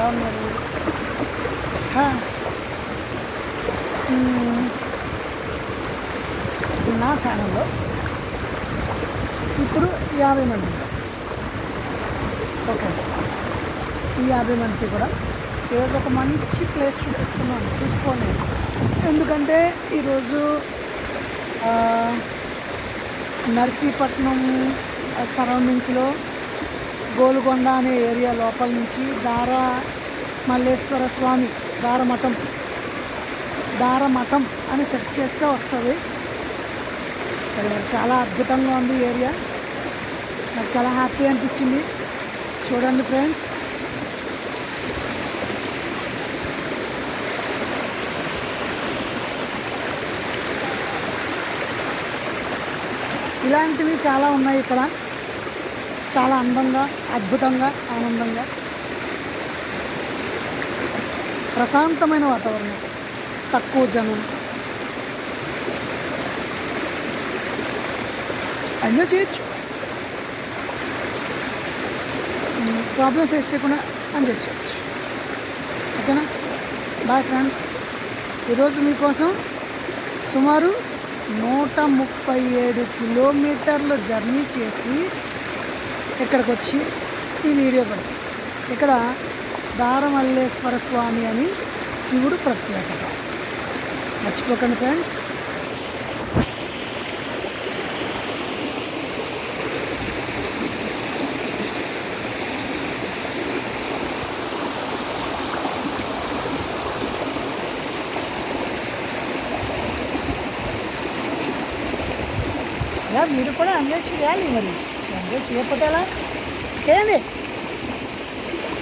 ఎలా ఉన్నారు? హా. నా ఛానల్లో ఇప్పుడు 50 మంది ఉంటారు. ఓకే, ఈ 50 మందికి కూడా ఈరోజు ఒక మంచి ప్లేస్ చూపిస్తున్నాను, చూసుకోండి. ఎందుకంటే ఈరోజు నర్సీపట్నం సరౌండింగ్స్లో గోల్కొండ అనే ఏరియా లోపల నుంచి మల్లేశ్వర స్వామి దారమఠం అని సెర్చ్ చేస్తే వస్తుంది. అది చాలా అద్భుతంగా ఉంది ఏరియా. నాకు చాలా హ్యాపీ అనిపించింది. చూడండి ఫ్రెండ్స్, ఇలాంటివి చాలా ఉన్నాయి ఇక్కడ. చాలా అందంగా, అద్భుతంగా, ఆనందంగా, ప్రశాంతమైన వాతావరణం, తక్కువ జనం, ఎంజాయ్ చేయొచ్చు. ప్రాబ్లం ఫేస్ చేయకుండా ఎంజాయ్ చేయొచ్చు. ఓకేనా? Bye friends. ఈరోజు మీకోసం సుమారు 137 కిలోమీటర్లు జర్నీ చేసి ఇక్కడికి వచ్చి ఈ వీడియో పెడతాం. ఇక్కడ దారమల్లేశ్వర స్వామి అని శివుడు ప్రత్యేకత. మర్చిపోకండి ఫ్రెండ్స్. మీరు కూడా ఎంజాయ్ చేయాలి. మరి ఎంజాయ్ చేయకపోతే ఎలా? చేయండి.